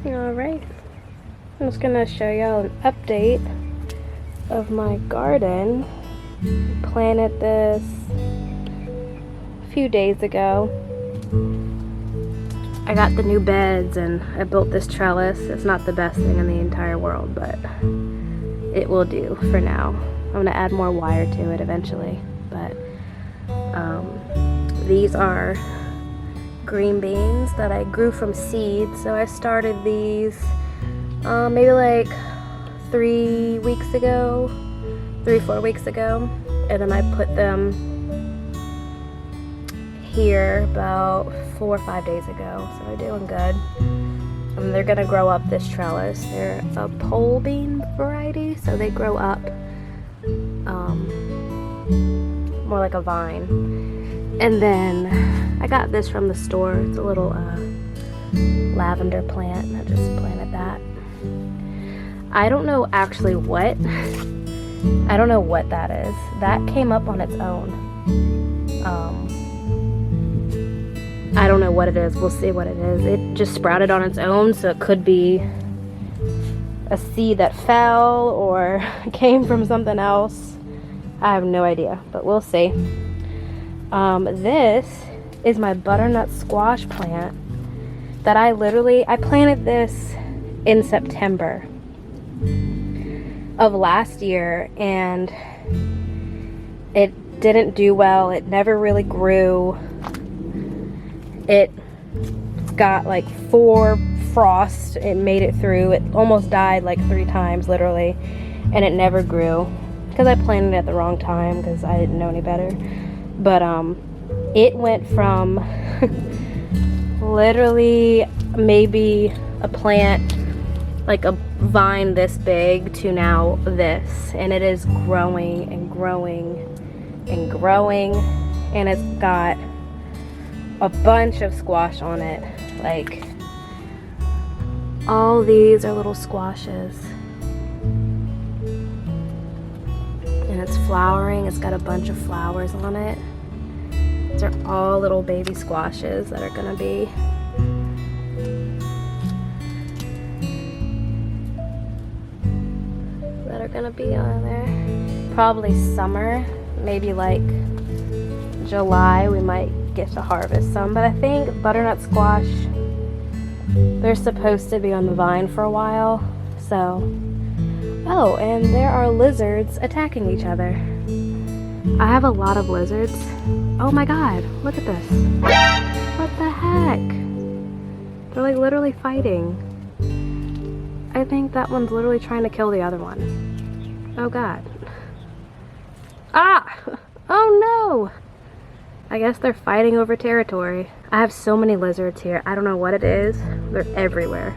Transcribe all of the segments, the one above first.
Alright, I'm just gonna show y'all an update of my garden. I planted this a few days ago. I got the new beds and I built this trellis. It's not the best thing in the entire world, but it will do for now. I'm gonna add more wire to it eventually, but these are green beans that I grew from seeds. So I started these maybe like 3 weeks ago, 3-4 weeks ago, and then I put them here about 4 or 5 days ago, so they're doing good. And they're gonna grow up this trellis. They're a pole bean variety, so they grow up more like a vine. And then I got this from the store. It's a little lavender plant, and I just planted that. I don't know actually what, I don't know what that is. That came up on its own. I don't know what it is. We'll see what it is. It just sprouted on its own, so it could be a seed that fell or came from something else. I have no idea, but we'll see. This is my butternut squash plant that I planted this in September of last year, and it didn't do well. It never really grew. It got like 4 frosts. It made it through. It almost died like 3 times literally, and it never grew because I planted it at the wrong time because I didn't know any better. But it went from literally maybe a plant, like a vine this big, to now this, and it is growing and growing and growing, and it's got a bunch of squash on it. Like, all these are little squashes, and it's flowering. It's got a bunch of flowers on it. These are all little baby squashes that are gonna be on there. Probably summer, maybe like July, we might get to harvest some. But I think butternut squash, they're supposed to be on the vine for a while. So, oh, and there are lizards attacking each other. I have a lot of lizards. Oh my god, look at this. What the heck? They're like literally fighting. I think that one's literally trying to kill the other one. Oh god. Ah! Oh no! I guess they're fighting over territory. I have so many lizards here. I don't know what it is. They're everywhere.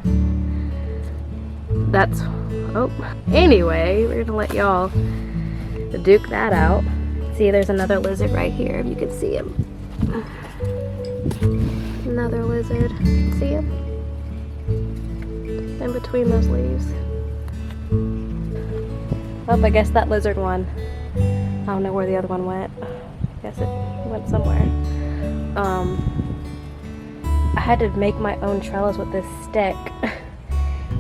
That's... oh. Anyway, we're gonna let y'all duke that out. See, there's another lizard right here, if you can see him. Another lizard. See him? In between those leaves. Oh, I guess that lizard won. I don't know where the other one went. I guess it went somewhere. I had to make my own trellis with this stick.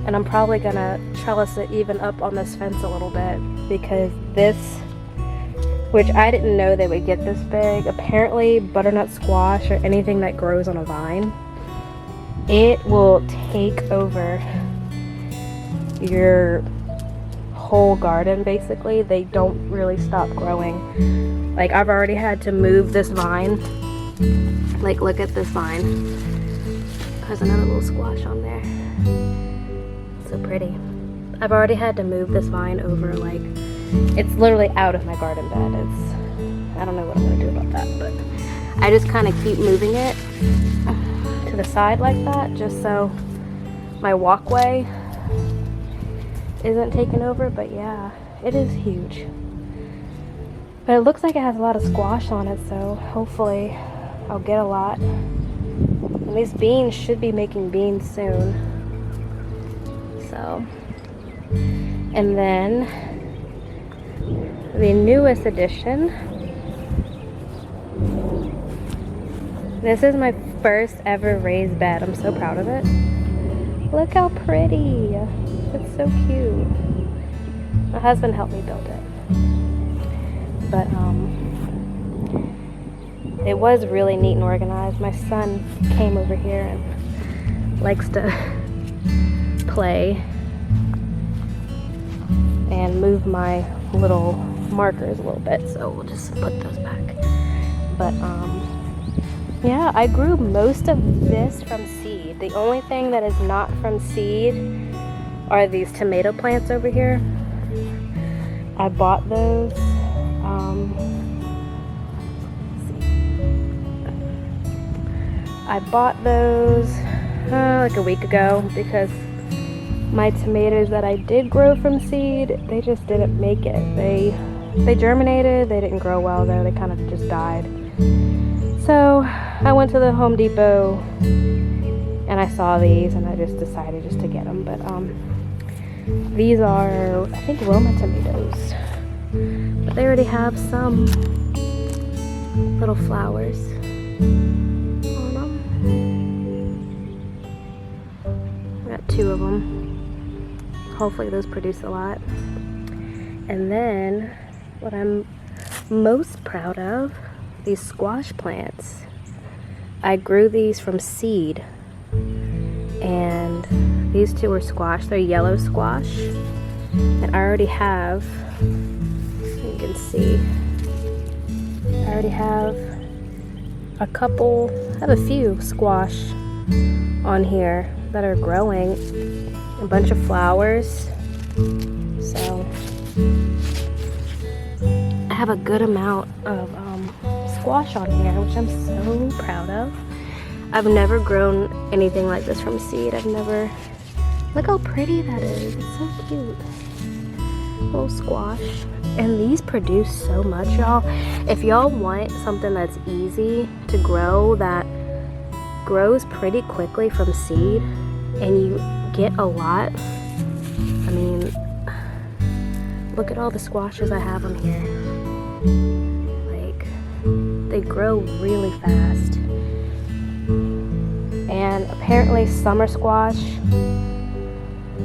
And I'm probably gonna trellis it even up on this fence a little bit, because this, which I didn't know they would get this big. Apparently butternut squash or anything that grows on a vine, it will take over your whole garden basically. They don't really stop growing. Like, I've already had to move this vine. Like, look at this vine. There's another little squash on there. So pretty. I've already had to move this vine over. Like, it's literally out of my garden bed. I don't know what I'm gonna do about that, but I just kind of keep moving it to the side like that, just so my walkway isn't taken over. But yeah, it is huge. But it looks like it has a lot of squash on it, so hopefully I'll get a lot. And these beans should be making beans soon. So, and then the newest addition. This is my first ever raised bed. I'm so proud of it. Look how pretty. It's so cute. My husband helped me build it. But it was really neat and organized. My son came over here and likes to play and move my little markers a little bit, so we'll just put those back. But yeah, I grew most of this from seed. The only thing that is not from seed are these tomato plants over here. I bought those. I bought those like a week ago because my tomatoes that I did grow from seed, they just didn't make it. They germinated, they didn't grow well though, they kind of just died. So I went to the Home Depot and I saw these and I just decided just to get them. But these are, I think, Roma tomatoes. But they already have some little flowers on them. I got 2 of them. Hopefully those produce a lot. And then what I'm most proud of, these squash plants. I grew these from seed, and these 2 are squash. They're yellow squash, and I already have, you can see, I already have a couple, I have a few squash on here that are growing, a bunch of flowers. So I have a good amount of squash on here, which I'm so proud of. I've never grown anything like this from seed. I've never, look how pretty that is. It's so cute. Little squash. And these produce so much, y'all. If y'all want something that's easy to grow, that grows pretty quickly from seed, and you get a lot, I mean, look at all the squashes I have on here. Like, they grow really fast. And apparently summer squash,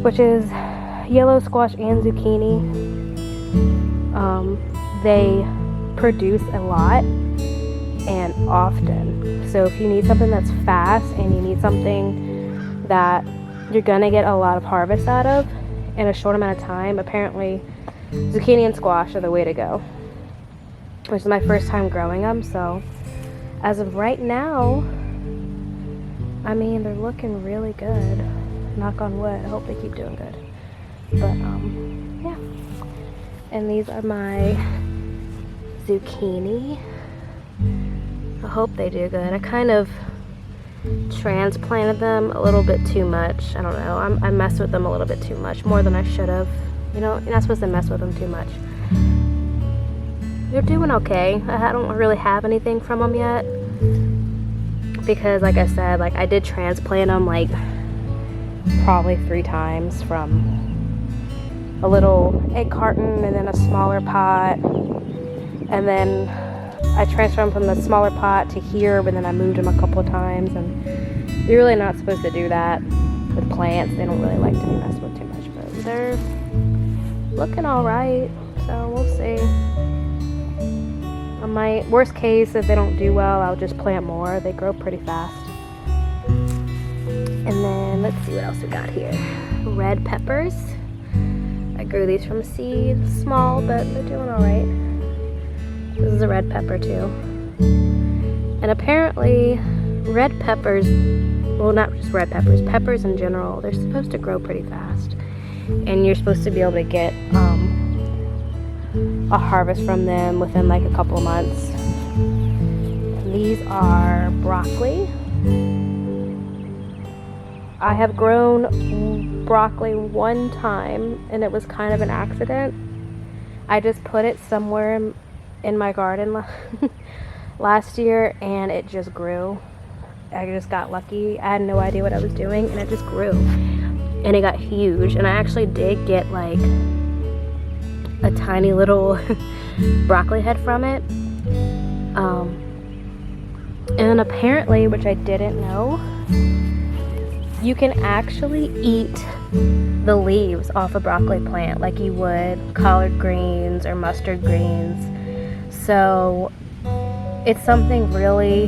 which is yellow squash and zucchini, they produce a lot and often. So if you need something that's fast and you need something that you're gonna get a lot of harvest out of in a short amount of time, apparently zucchini and squash are the way to go, which is my first time growing them. So as of right now, I mean, they're looking really good. Knock on wood. I hope they keep doing good. But yeah. And these are my zucchini. I hope they do good. I kind of transplanted them a little bit too much. I don't know. I messed with them a little bit too much, more than I should have. You know, you're not supposed to mess with them too much. They're doing okay. I don't really have anything from them yet, because like I said, like I did transplant them like probably 3 times, from a little egg carton and then a smaller pot, and then I transferred them from the smaller pot to here, but then I moved them a couple of times. And you're really not supposed to do that with plants. They don't really like to be messed with too much, but they're looking all right, so we'll see. I might, worst case, if they don't do well, I'll just plant more. They grow pretty fast. And then let's see what else we got here. Red peppers. I grew these from seed, small, but they're doing all right. This is a red pepper too. And apparently red peppers, well, not just red peppers, peppers in general, they're supposed to grow pretty fast. And you're supposed to be able to get a harvest from them within like a couple of months. And these are broccoli. I have grown broccoli one time, and it was kind of an accident. I just put it somewhere in my garden last year, and it just grew. I just got lucky. I had no idea what I was doing, and it just grew. And it got huge, and I actually did get like a tiny little broccoli head from it. And apparently, which I didn't know, you can actually eat the leaves off a broccoli plant like you would collard greens or mustard greens. So it's something really,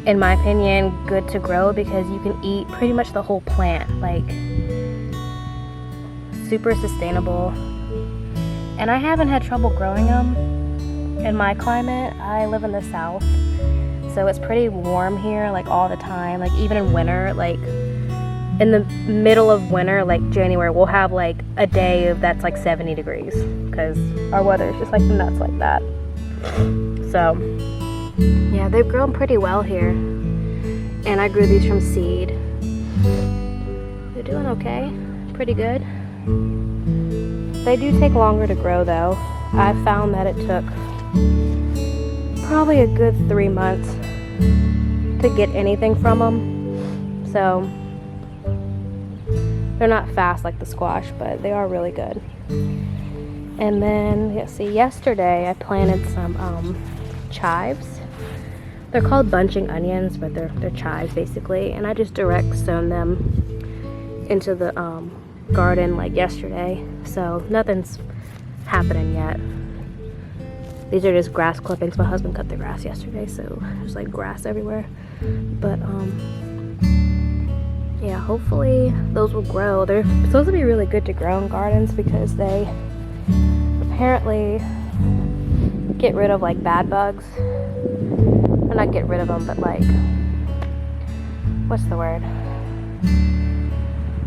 in my opinion, good to grow because you can eat pretty much the whole plant. Like, super sustainable. And I haven't had trouble growing them in my climate. I live in the south, so it's pretty warm here, like all the time. Like even in winter, like in the middle of winter, like January, we'll have like a day that's like 70 degrees because our weather is just like nuts like that. So yeah, they've grown pretty well here, and I grew these from seed. They're doing okay, pretty good. They do take longer to grow though. I found that it took probably a good 3 months to get anything from them. So they're not fast like the squash, but they are really good. And then, let's see, yesterday I planted some chives. They're called bunching onions, but they're chives basically. And I just direct sown them into the garden like yesterday. So nothing's happening yet. These are just grass clippings. My husband cut the grass yesterday, so there's like grass everywhere. But yeah, hopefully those will grow. They're supposed to be really good to grow in gardens because they apparently get rid of like bad bugs. Or not get rid of them, but like, what's the word?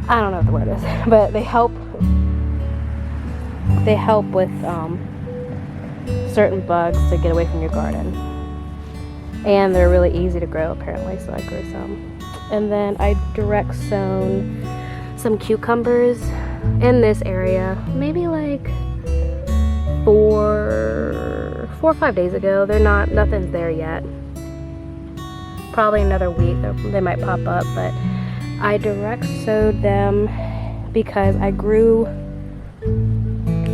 I don't know what the word is, but they help with certain bugs to get away from your garden. And they're really easy to grow apparently, so I grew some. And then I direct sown some cucumbers in this area, maybe like 4 or 5 days ago. Nothing's there yet. Probably another week they might pop up, but I direct sowed them because I grew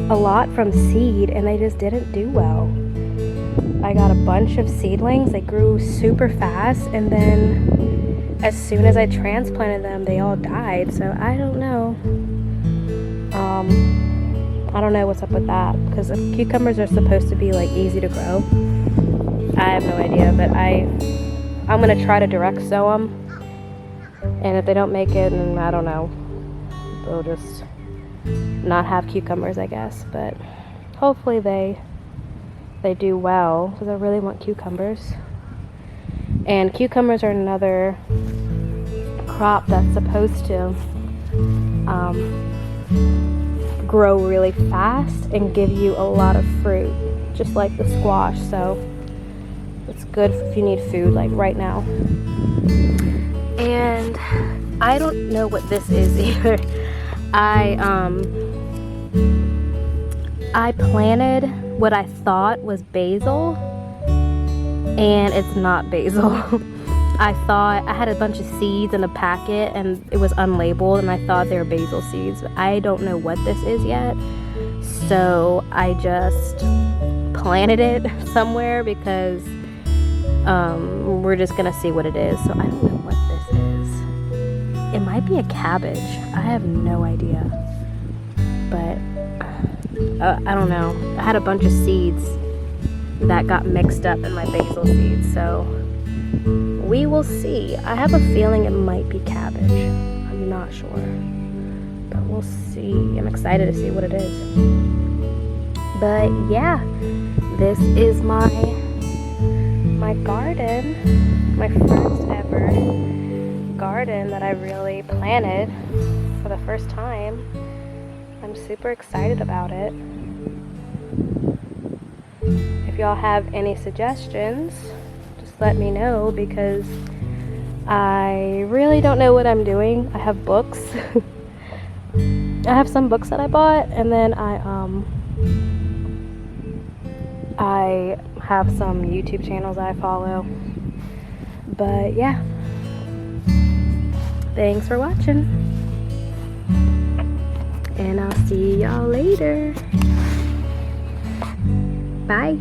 a lot from seed and they just didn't do well. I got a bunch of seedlings. They grew super fast, and then as soon as I transplanted them, they all died. So I don't know. I don't know what's up with that, because the cucumbers are supposed to be like easy to grow. I have no idea, but I'm gonna try to direct sow them, and if they don't make it, then I don't know, they'll just not have cucumbers, I guess. But hopefully they do well, because I really want cucumbers. And cucumbers are another crop that's supposed to grow really fast and give you a lot of fruit, just like the squash. So it's good if you need food like right now. And I don't know what this is either. I planted what I thought was basil, and it's not basil. I thought I had a bunch of seeds in a packet and it was unlabeled, and I thought they were basil seeds. I don't know what this is yet, so I just planted it somewhere because we're just gonna see what it is. So I don't know what this is. It might be a cabbage. I have no idea, but I don't know. I had a bunch of seeds that got mixed up in my basil seeds, so we will see. I have a feeling it might be cabbage. I'm not sure, but we'll see. I'm excited to see what it is. But yeah, this is my garden, my first ever garden that I really planted for the first time. I'm super excited about it. If y'all have any suggestions, just let me know, because I really don't know what I'm doing. I have books. I have some books that I bought, and then I have some YouTube channels I follow. But yeah, thanks for watching, and I'll see y'all later. Bye.